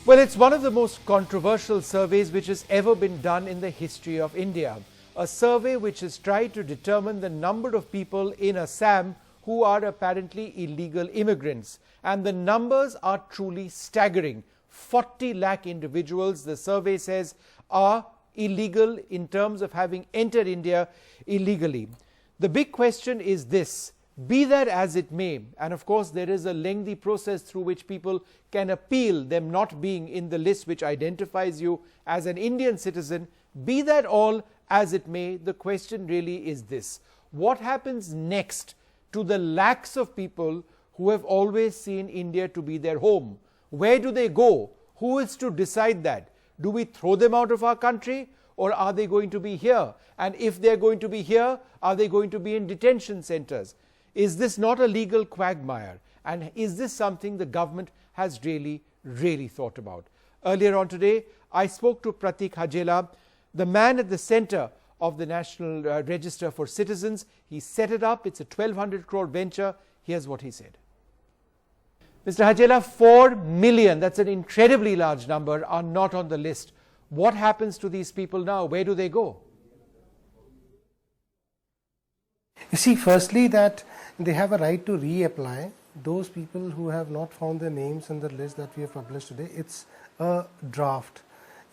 Well, it's one of the most controversial surveys which has ever been done in the history of India. A survey which has tried to determine the number of people in Assam who are apparently illegal immigrants. And the numbers are truly staggering. 40 lakh individuals, the survey says, are illegal in terms of having entered India illegally. The big question is this: be that as it may, and of course there is a lengthy process through which people can appeal them not being in the list which identifies you as an Indian citizen, be that all as it may, the question really is this: what happens next to the lakhs of people who have always seen India to be their home? Where do they go? Who is to decide that? Do we throw them out of our country, or are they going to be here? And if they're going to be here, are they going to be in detention centers? Is this not a legal quagmire? And is this something the government has really thought about? Earlier on today, I spoke to Pratik Hajela, the man at the center of the National Register for Citizens. He set it up. It's a 1,200 crore venture. Here's what he said. Mr. Hajela, 4 million, that's an incredibly large number, are not on the list. What happens to these people now? Where do they go? You see, firstly, that they have a right to reapply. Those people who have not found their names in the list that we have published today, it's a draft.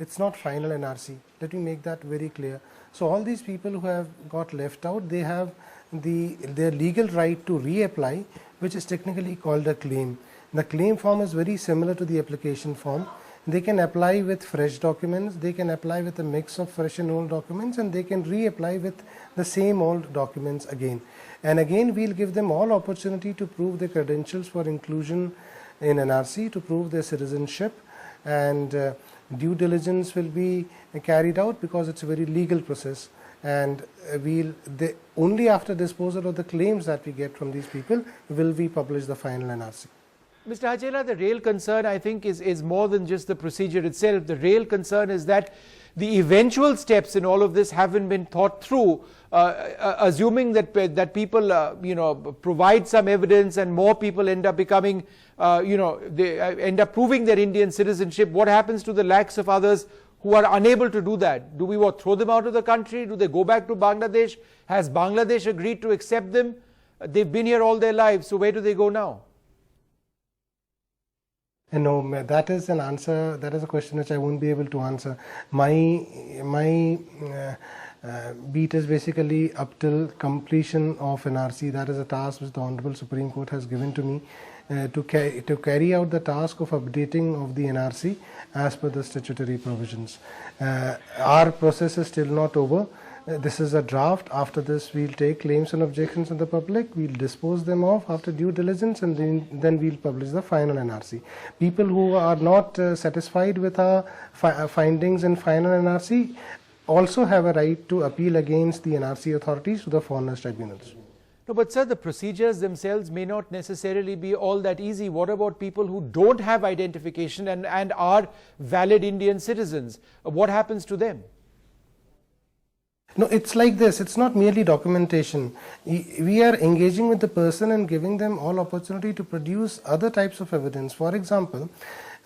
It's not final NRC. Let me make that very clear. So all these people who have got left out, they have their legal right to reapply, which is technically called a claim. The claim form is very similar to the application form. They can apply with fresh documents, they can apply with a mix of fresh and old documents, and they can reapply with the same old documents again. And again, we'll give them all opportunity to prove their credentials for inclusion in NRC, to prove their citizenship, and due diligence will be carried out because it's a very legal process. And only after disposal of the claims that we get from these people will we publish the final NRC. Mr. Hajela, the real concern, I think, is more than just the procedure itself. The real concern is that the eventual steps in all of this haven't been thought through, assuming that people, provide some evidence and more people end up becoming, they end up proving their Indian citizenship. What happens to the lakhs of others who are unable to do that? Do we throw them out of the country? Do they go back to Bangladesh? Has Bangladesh agreed to accept them? They've been here all their lives, so where do they go now? No, that is an answer. That is a question which I won't be able to answer. My beat is basically up till completion of NRC. That is a task which the Honorable Supreme Court has given to me to carry out the task of updating of the NRC as per the statutory provisions. Our process is still not over. This is a draft. After this, we'll take claims and objections of the public. We'll dispose them off after due diligence, and then we'll publish the final NRC. People who are not satisfied with our findings in final NRC also have a right to appeal against the NRC authorities to the foreigners tribunals. No, but sir, the procedures themselves may not necessarily be all that easy. What about people who don't have identification and are valid Indian citizens? What happens to them? No, it's like this. It's not merely documentation. We are engaging with the person and giving them all opportunity to produce other types of evidence. For example,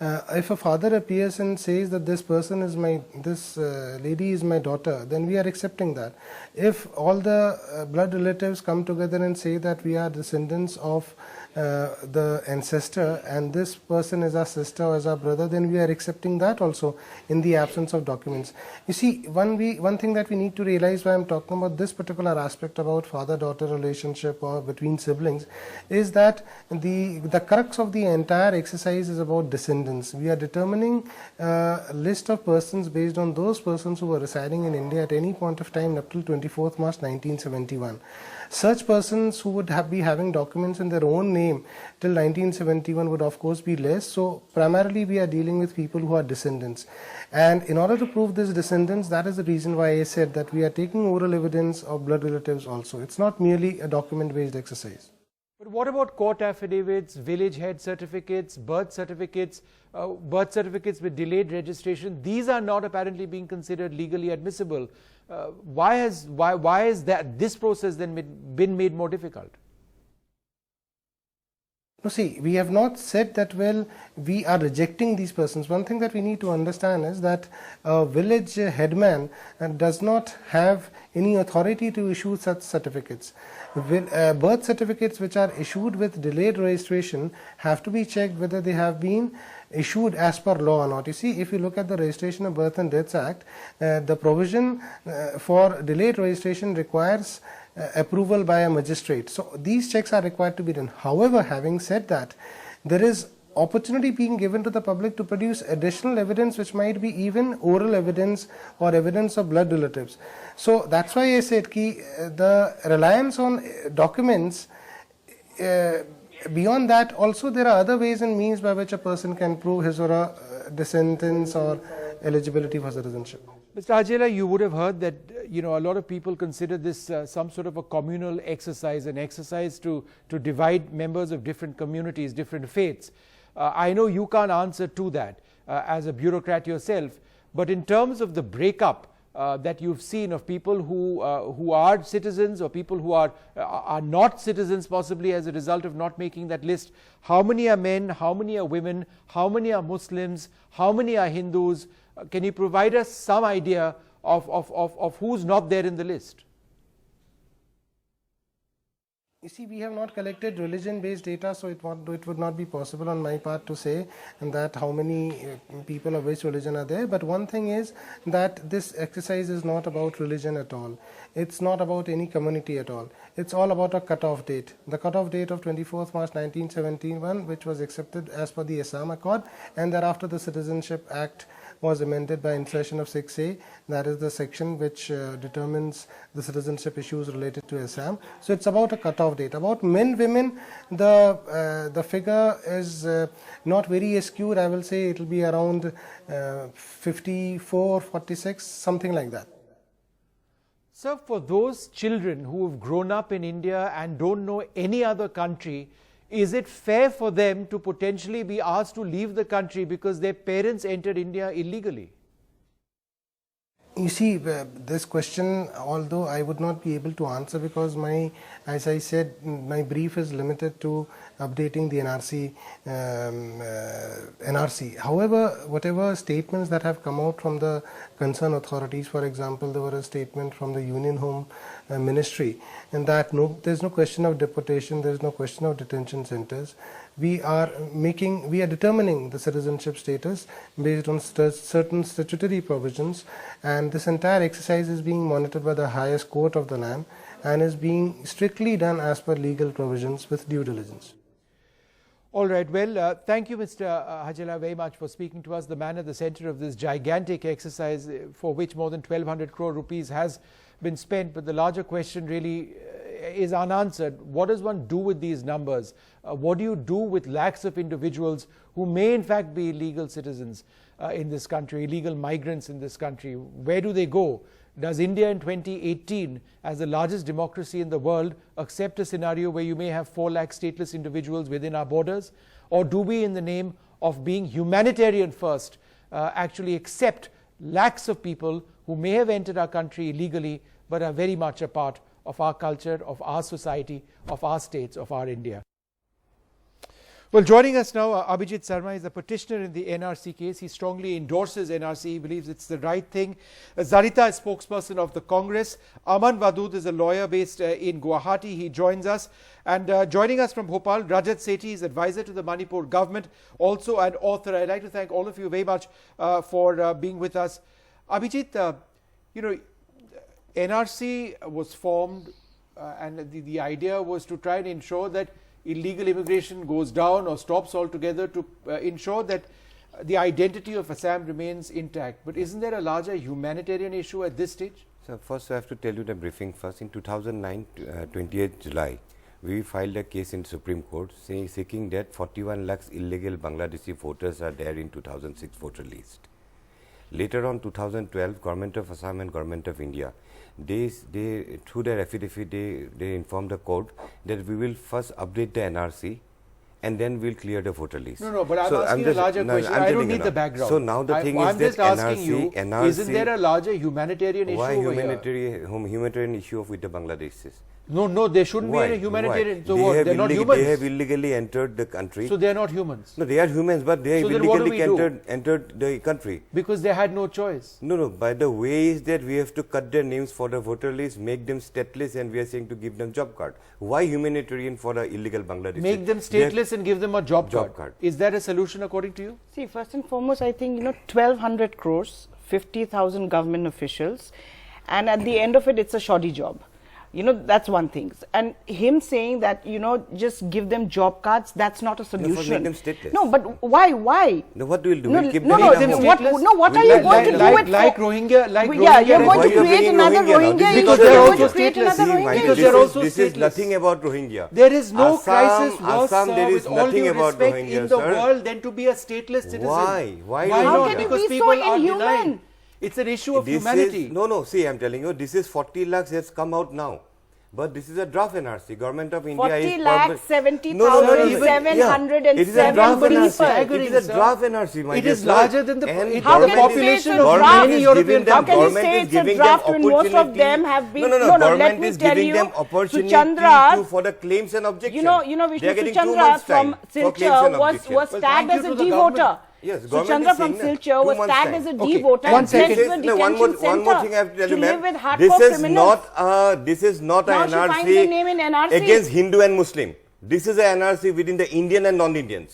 if a father appears and says that this lady is my daughter, then we are accepting that. If all the blood relatives come together and say that we are descendants of the ancestor and this person is our sister or is our brother, then we are accepting that also in the absence of documents. You see, one thing that we need to realize why I'm talking about this particular aspect about father-daughter relationship or between siblings is that the crux of the entire exercise is about descendants. We are determining a list of persons based on those persons who were residing in India at any point of time up till 24th March 1971. Such persons who would be having documents in their own name till 1971 would of course be less. So primarily we are dealing with people who are descendants. And in order to prove this descendants, that is the reason why I said that we are taking oral evidence of blood relatives also. It's not merely a document-based exercise. But what about court affidavits, village head certificates, birth certificates with delayed registration? These are not apparently being considered legally admissible. Why has this process then been made more difficult? No, see, we have not said that, well, we are rejecting these persons. One thing that we need to understand is that a village headman does not have any authority to issue such certificates. Birth certificates which are issued with delayed registration have to be checked whether they have been issued as per law or not. You see, if you look at the Registration of Birth and Deaths Act, the provision for delayed registration requires approval by a magistrate. So these checks are required to be done. However, having said that, there is opportunity being given to the public to produce additional evidence, which might be even oral evidence or evidence of blood relatives. So that's why I said the reliance on documents, beyond that also there are other ways and means by which a person can prove his or her descendants or eligibility for citizenship. Mr. Hajela, you would have heard that a lot of people consider this some sort of a communal exercise, an exercise to divide members of different communities, different faiths. I know you can't answer to that as a bureaucrat yourself, but in terms of the breakup that you've seen of people who are citizens or people who are not citizens possibly as a result of not making that list, how many are men, how many are women, how many are Muslims, how many are Hindus? Can you provide us some idea of who's not there in the list? You see, we have not collected religion-based data, so it would not be possible on my part to say that how many people of which religion are there. But one thing is that this exercise is not about religion at all. It's not about any community at all. It's all about a cut-off date. The cut-off date of 24th March 1971, which was accepted as per the Assam Accord, and thereafter the Citizenship Act was amended by insertion of 6A, that is the section which determines the citizenship issues related to Assam. So it's about a cut-off date. About men, women, the figure is not very skewed. I will say it will be around 54, 46, something like that. So for those children who have grown up in India and don't know any other country, is it fair for them to potentially be asked to leave the country because their parents entered India illegally? You see, this question, although I would not be able to answer because as I said, my brief is limited to updating the NRC. However, whatever statements that have come out from the concerned authorities, for example, there was a statement from the Union Home Ministry, and that there's no question of deportation, there's no question of detention centers. We are determining the citizenship status based on certain statutory provisions, and this entire exercise is being monitored by the highest court of the land and is being strictly done as per legal provisions with due diligence. All right. Well, thank you, Mr. Hajela, very much for speaking to us, the man at the center of this gigantic exercise for which more than 1,200 crore rupees has been spent. But the larger question really is unanswered. What does one do with these numbers? What do you do with lakhs of individuals who may in fact be illegal citizens in this country, illegal migrants in this country? Where do they go? Does India in 2018, as the largest democracy in the world, accept a scenario where you may have 4 lakh stateless individuals within our borders? Or do we, in the name of being humanitarian first, actually accept lakhs of people who may have entered our country illegally but are very much a part of our culture, of our society, of our states, of our India? Well, joining us now, Abhijit Sarma is a petitioner in the NRC case. He strongly endorses NRC. He believes it's the right thing. Zarita is spokesperson of the Congress. Aman Wadud is a lawyer based in Guwahati. He joins us. And joining us from Bhopal, Rajat Sethi is advisor to the Manipur government, also an author. I'd like to thank all of you very much for being with us. Abhijit, NRC was formed and the idea was to try and ensure that illegal immigration goes down or stops altogether, to ensure that the identity of Assam remains intact. But isn't there a larger humanitarian issue at this stage? So first I have to tell you the briefing first. In 2009, 28th July, we filed a case in Supreme Court seeking that 41 lakhs illegal Bangladeshi voters are there in 2006 voter list. Later on, 2012, Government of Assam and Government of India, they through their affidavit, they informed the court that we will first update the NRC and then we'll clear the voter list. No, but I'm asking a larger question. I don't need the background. So now the thing I'm is just that asking you, NRC, isn't there a larger humanitarian issue why over here? humanitarian issue with the Bangladeshis? No, there shouldn't Why? be a humanitarian. Why? So what? They're not humans. They have illegally entered the country. So they're not humans. No, they are humans, but they have So then what do illegally we do? entered the country. Because they had no choice. No, by the way is that we have to cut their names for the voter list, make them stateless, and we are saying to give them job card. Why humanitarian for the illegal Bangladeshi? Make them stateless and give them a job card. Is that a solution according to you? See, first and foremost, I think, 1,200 crores, 50,000 government officials, and at the end of it, it's a shoddy job. That's one thing. And him saying that, just give them job cards, that's not a solution. Make them stateless. No, but why? No, what will do? No, We'll keep no, them no, in a home. what are you going to do it like for? Rohingya, like Yeah, Rohingya. you're going Why to you are create bringing another Rohingya now? Rohingya Because issue. they're You're also going to create stateless. another See, Rohingya Michael, Because issue. they're also this is stateless. nothing about Rohingya. There is no crisis worse, Assam, sir, there is with all nothing due about respect, Rohingya, in the sir. world than to be a stateless citizen. Why? Why not? How can you Because be so people are inhuman? denied. It's an issue of This humanity. is, no, see, I'm telling you, this is 40 lakhs has come out now. But this is a draft NRC. Government of India 40 is lakh 70,707 It is a draft people. NRC. It is a Sir. draft NRC. my It dear is sir. larger than the And How can the you say population it's a of draft? many European How can you Government say is it's a giving draft them when most of opportunity. them have been... No, let government me is tell giving you, them opportunity Suchandra, for the claims and objections. Vishnu They are getting 2 Suchandra months from time for claims Silchar and was objections. tagged thank as you a to the D-voter. government. Yes, government Suchandra is from saying that. Silchar 2 was months tagged time. as a Okay, D-voter one and sent second. to a No, detention one more center thing I have to tell to you, live ma'am. with hardcore This is criminals. not Now an she finds her name in NRC NRC. against Hindu and Muslim. This is an NRC within the Indian and non-Indians.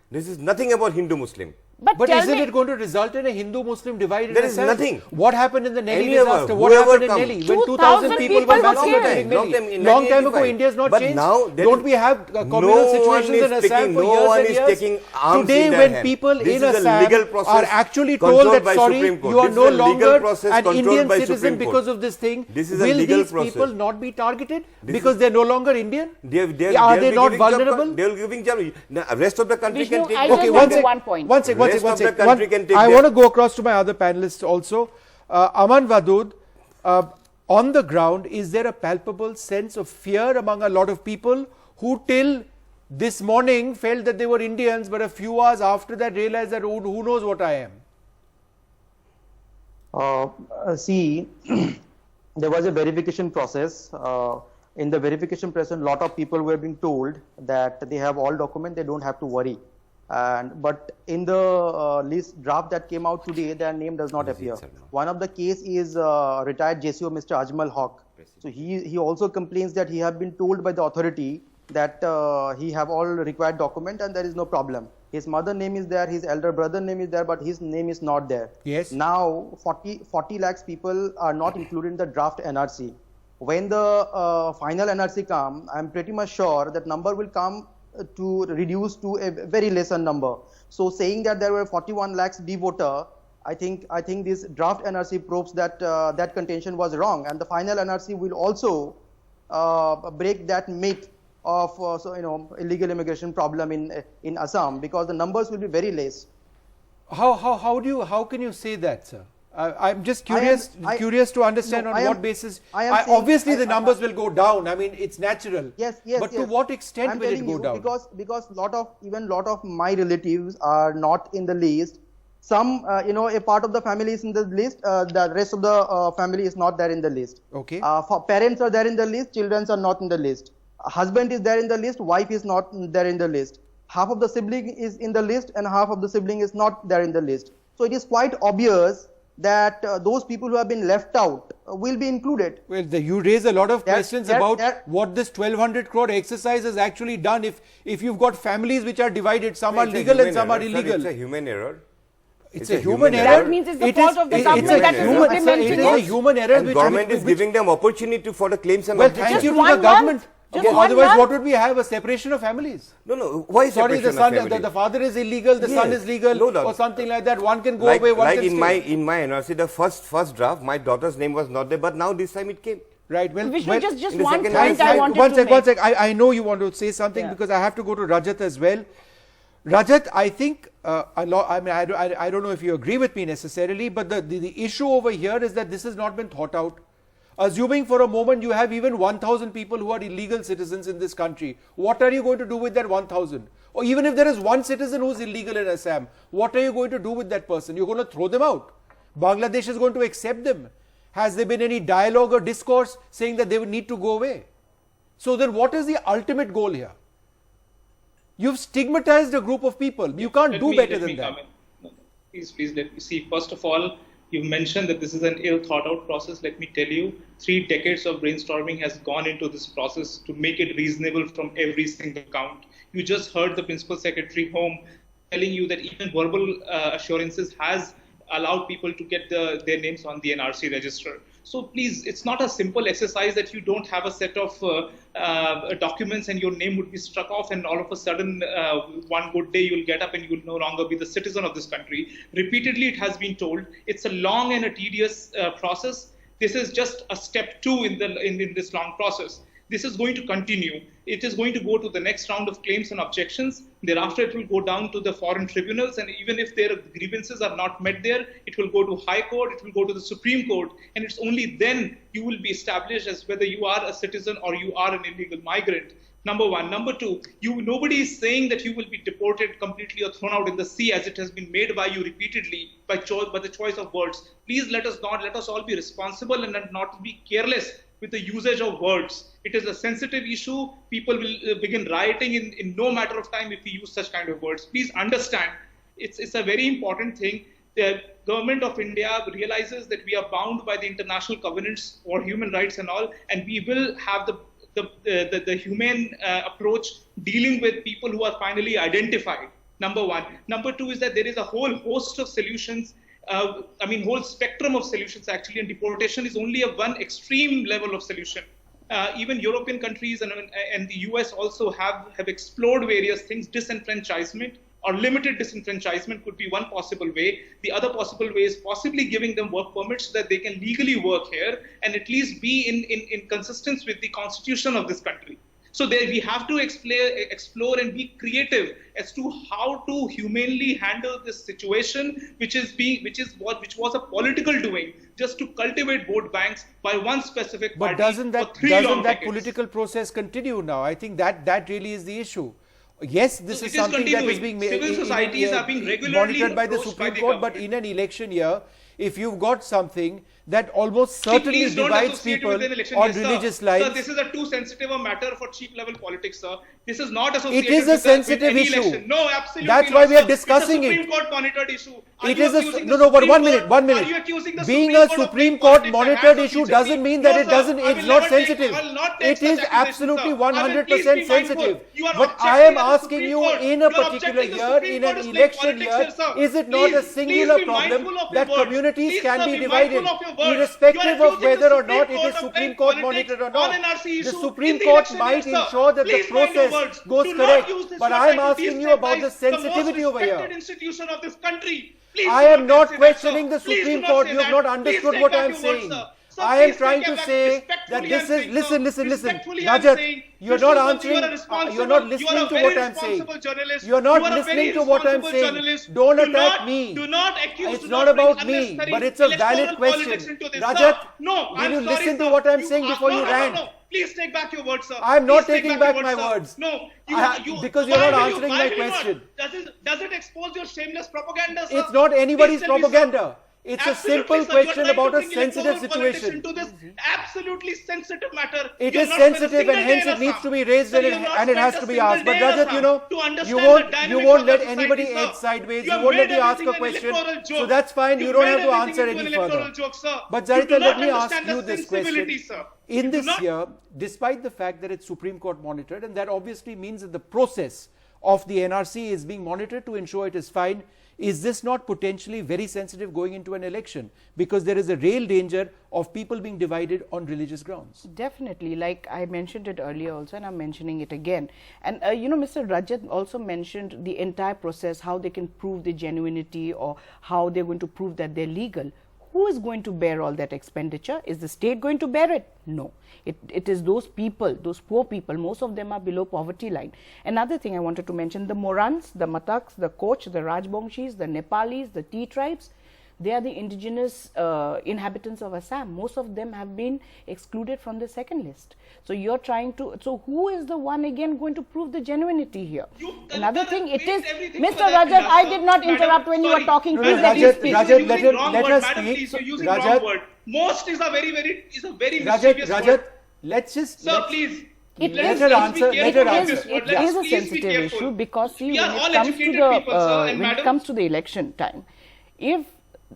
This is nothing about Hindu-Muslim. But But tell isn't me, it going to result in a Hindu-Muslim divide in There is Assam? nothing. What happened in the Nelly Any of disaster? us, What whoever happened in come. Nelly? When 2,000 2,000 people people were were massacred killed. in Long Nelly. time, in Long time ago, 1985. India has not But changed. now there Don't is- we have communal No one situations is in Assam taking- for no years one and is years? taking arms Today, in their when hand. people This in is a Assam legal process are actually told controlled that, by sorry, Supreme Court. you are This no is a legal longer process an controlled Indian by citizen Supreme Court. because of this thing, This is a will legal these process. people not be targeted This because is- they're no longer Indian? They Are they be not giving job vulnerable? card. They will giving job. The rest of the country Vishnu, can take. I the just Okay, want one to sec. one point. One sec. Rest of the country can take I their- want to go across to my other panelists also. Aman Wadud, on the ground, is there a palpable sense of fear among a lot of people who till this morning felt that they were Indians, but a few hours after that realized that, oh, who knows what I am? See, there was a verification process. In the verification process, a lot of people were being told that they have all documents, they don't have to worry. But in the list draft that came out today, their name does not appear. One of the case is retired JCO Mr. Ajmal Haq. So he also complains that he have been told by the authority that he have all required document and there is no problem. His mother name is there, his elder brother name is there, but his name is not there. Yes. Now 40 lakhs people are not included in the draft NRC. When the final NRC come, I'm pretty much sure that number will come to reduce to a very lesser number. So saying that there were 41 lakhs D-voter, I think this draft NRC proves that that contention was wrong, and the final NRC will also break that myth of illegal immigration problem in Assam, because the numbers will be very less. How can you say that, sir? I'm just curious to understand on what basis. Obviously, the numbers will go down. I mean, it's natural. Yes. But to what extent will it go down? Because lot of my relatives are not in the list. Some, a part of the family is in the list. The rest of the family is not there in the list. Okay. For parents are there in the list. Children are not in the list. Husband is there in the list. Wife is not there in the list. Half of the sibling is in the list, and half of the sibling is not there in the list. So it is quite obvious that those people who have been left out will be included. Well, you raise a lot of questions about what this 1,200 crore exercise has actually done. If you've got families which are divided, some are legal and some are illegal. It's a human error. It's a human error. That means it's the fault of the government that is implementing it is a human error. And government is giving them opportunity for the claims and well, objections. thank you to Just the 1 government. month. Just Okay, 1 otherwise, month. what would we have? A separation of families? No. Why Sorry, separation the son, of family? the father is illegal, the son Yes, is legal, no doubt. or something like that. One can go away, one can stay. in my NRC, the first draft, my daughter's name was not there, but now this time it came. Right. Well, Vishnu, just in the one second point I I wanted one to sec, make. one sec. I know you want to say something Yeah. because I have to go to Rajat as well. Rajat, I think I don't know if you agree with me necessarily, but the issue over here is that this has not been thought out. Assuming for a moment you have even 1,000 people who are illegal citizens in this country, what are you going to do with that 1,000? Or even if there is one citizen who is illegal in Assam, what are you going to do with that person? You're going to throw them out. Bangladesh is going to accept them. Has there been any dialogue or discourse saying that they would need to go away? So then what is the ultimate goal here? You've stigmatized a group of people. You can't do better than that. Please, let me see. First of all, you mentioned that this is an ill thought out process. Let me tell you, 3 decades of brainstorming has gone into this process to make it reasonable from every single count. You just heard the Principal Secretary Home telling you that even verbal assurances has allowed people to get their names on the NRC register. So please, it's not a simple exercise that you don't have a set of documents and your name would be struck off and all of a sudden one good day you'll get up and you'll no longer be the citizen of this country. Repeatedly it has been told, it's a long and a tedious process. This is just a step 2 in this long process. This is going to continue. It is going to go to the next round of claims and objections. Thereafter, it will go down to the foreign tribunals. And even if their grievances are not met there, it will go to High Court, it will go to the Supreme Court. And it's only then you will be established as whether you are a citizen or you are an illegal migrant. Number one. Number two, nobody is saying that you will be deported completely or thrown out in the sea as it has been made by you repeatedly by the choice of words. Please let us all be responsible and not be careless with the usage of words. It is a sensitive issue. People will begin rioting in no matter of time if we use such kind of words. Please understand, it's a very important thing. The government of India realizes that we are bound by the international covenants for human rights and all, and we will have the humane approach dealing with people who are finally identified. Number one. Number two is that there is a whole host of solutions. Whole spectrum of solutions actually, and deportation is only one extreme level of solution. Even European countries and the US also have explored various things. Disenfranchisement or limited disenfranchisement could be one possible way. The other possible way is possibly giving them work permits so that they can legally work here and at least be in consistence with the constitution of this country. So we have to explore and be creative as to how to humanely handle this situation, which was a political doing, just to cultivate vote banks by one specific party. But doesn't that political process continue now? I think that really is the issue. Yes, this is something that is being civil societies are being regularly monitored by the Supreme Court, but in an election year, if you've got something that almost certainly divides people on religious lines. Sir, this is a too sensitive a matter for cheap level politics, sir. This is not associated with any sensitive issue. Election. No, absolutely That's not, why we are sir. discussing it's a it. Supreme Court monitored issue. But one minute. Are you accusing the Being a Supreme Court monitored issue doesn't mean that it's not sensitive. It is absolutely 100% sensitive. But I am asking you, in a particular year, in an election year, is it not a singular problem that communities can be divided, irrespective of whether or not it is Supreme Court monitored or not? The Supreme Court might ensure that the process goes correct, but I am asking you about the sensitivity over here. Institution of this country. I am not questioning the Supreme Court. You have not understood what I am saying. I am trying to say that this is, listen, Rajat, you are not answering, you are not listening to what I am saying. You are not listening to what I am saying. Don't attack me. It's not about me, but it's a valid question. Rajat, will you listen to what I am saying before you rant? Please take back your words, sir. I am not taking back my words. No, because you are not answering my question. Does it expose your shameless propaganda, sir? It's not anybody's propaganda. It's a simple question about a sensitive situation. To this absolutely sensitive matter. It is sensitive and hence it needs to be raised and it has to be asked. But Rajat, you won't let anybody edge sideways. You won't let me ask a question. So that's fine. You don't have to answer any further. But Zarita, let me ask you this question. In this year, despite the fact that it's Supreme Court monitored, and that obviously means that the process of the NRC is being monitored to ensure it is fine, is this not potentially very sensitive going into an election? Because there is a real danger of people being divided on religious grounds. Definitely, like I mentioned it earlier also, and I'm mentioning it again. And Mr. Rajat also mentioned the entire process, how they can prove the genuinity or how they're going to prove that they're legal. Who is going to bear all that expenditure? Is the state going to bear it? No. It is those people, those poor people, most of them are below poverty line. Another thing I wanted to mention, the Morans, the Mataks, the Koch, the Rajbongshis, the Nepalis, the Tea tribes, They are the indigenous inhabitants of Assam. Most of them have been excluded from the second list. So you're trying to, so who is the one again going to prove the genuinity here? Another thing, it is, Mr. Rajat, I did not interrupt when you were talking. Please let me speak. Rajat, let us speak. You're using wrong word. Most is a very Rajat, mischievous Rajat, word. let's just... Sir, please. It Let is, her answer. Let her it answer. is, it Let's is a please be sensitive careful. issue because see, We are when all it comes to educated the people, sir, and when it madam. comes to the election time, if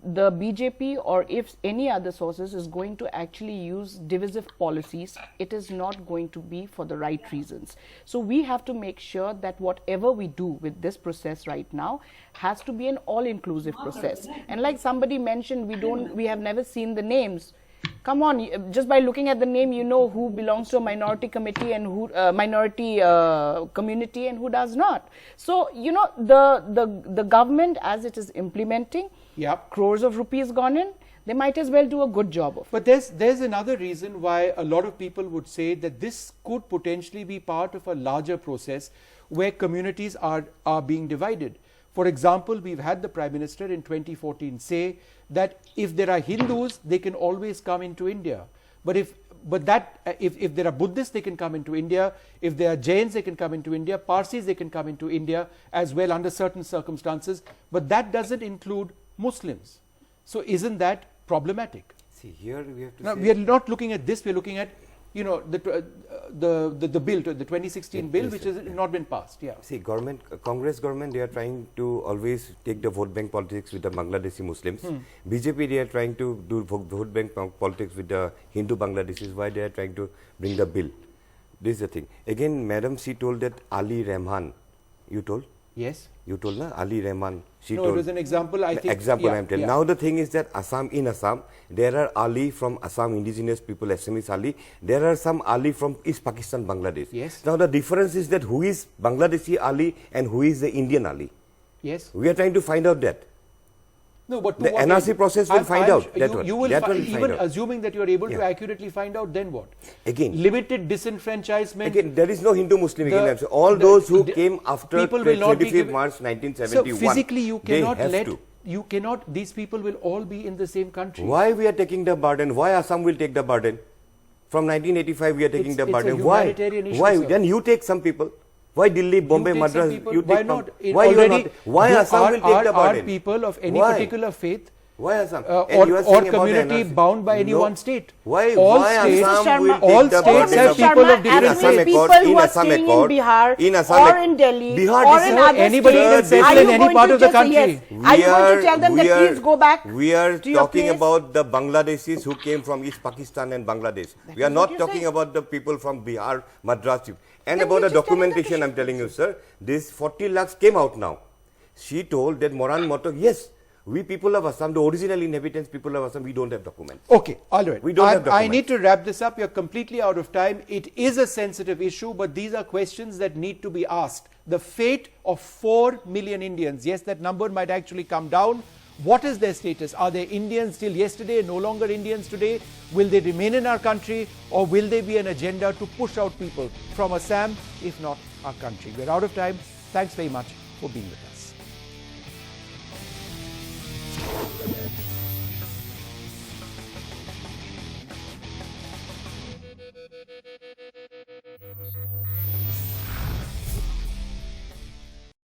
the BJP or if any other sources is going to actually use divisive policies, it is not going to be for the right reasons. So we have to make sure that whatever we do with this process right now has to be an all-inclusive process. And like somebody mentioned, we have never seen the names. Come on, just by looking at the name, you know who belongs to a minority committee and who minority community and who does not. So you know the government as it is implementing, crores of rupees gone in. They might as well do a good job of it. But there's another reason why a lot of people would say that this could potentially be part of a larger process where communities are being divided. For example, we've had the Prime Minister in 2014 say that if there are Hindus, they can always come into India. But if there are Buddhists, they can come into India. If there are Jains, they can come into India. Parsis, they can come into India as well under certain circumstances. But that doesn't include Muslims. So isn't that problematic? See, here we have to Now, say we are not looking at this. We are looking at, you know, the bill, the 2016 bill, which has not been passed. Yeah. See, Congress government, they are trying to always take the vote bank politics with the Bangladeshi Muslims. BJP, they are trying to do vote bank politics with the Hindu Bangladeshis. Why they are trying to bring the bill? This is the thing. Again, madam, she told that Ali Rahman. You told? Yes. You told, na? Ali Rahman. She No, told. it was an example, I think. Example yeah, I am telling. yeah. Now the thing is that in Assam, there are Ali from Assam indigenous people, Assamese Ali. There are some Ali from East Pakistan, Bangladesh. Yes. Now the difference is that who is Bangladeshi Ali and who is the Indian Ali. Yes. We are trying to find out that. No, but The NRC process will find out. You will even assuming that you are able to Yeah. accurately find out, then what? Again. Limited disenfranchisement. Again, there is no Hindu-Muslim The- again. All the- those who the came after people will not be 25th given- March So 1971, physically you cannot they have let, to. you cannot, these people will all be in the same country. Why we are taking the burden? Why Assam will take the burden? From 1985 we are taking It's- the it's a burden. Why? humanitarian issue, Why? sir. Then you take some people. Why Delhi, Bombay, take some Madras? people, You why take not? Why you are Already, not? Why Assam will take the burden? Are people of any Why? particular faith Why Assam? or And you are saying about the community NRC. bound by any No. one state? Why? All Why states- Assam will Mr. take all the states burden have of people of Sharma, different as Assam many faiths. Accord, people who in are Assam staying Accord, in Bihar in Assam or Accord. in Delhi Bihar, or this in is- other Anybody states, can settle are in you any going part to of the just say country. yes? Are you going to tell them that please go back We are to your talking place? about the Bangladeshis who came from East Pakistan and Bangladesh. We are is what not you're talking saying. about the people from Bihar, Madras. And Then about we're the just telling them documentation, to I'm telling you, sir, this 40 lakhs came out now. She told that Moran Motok, yes, we people of Assam, the original inhabitants, people of Assam, we don't have documents. Okay, all right. We don't have I documents. need to wrap this up. You're completely out of time. It is a sensitive issue, but these are questions that need to be asked. The fate of 4 million Indians, yes, that number might actually come down. What is their status? Are they Indians till yesterday, no longer Indians today? Will they remain in our country, or will there be an agenda to push out people from Assam, if not our country? We're out of time. Thanks very much for being with us.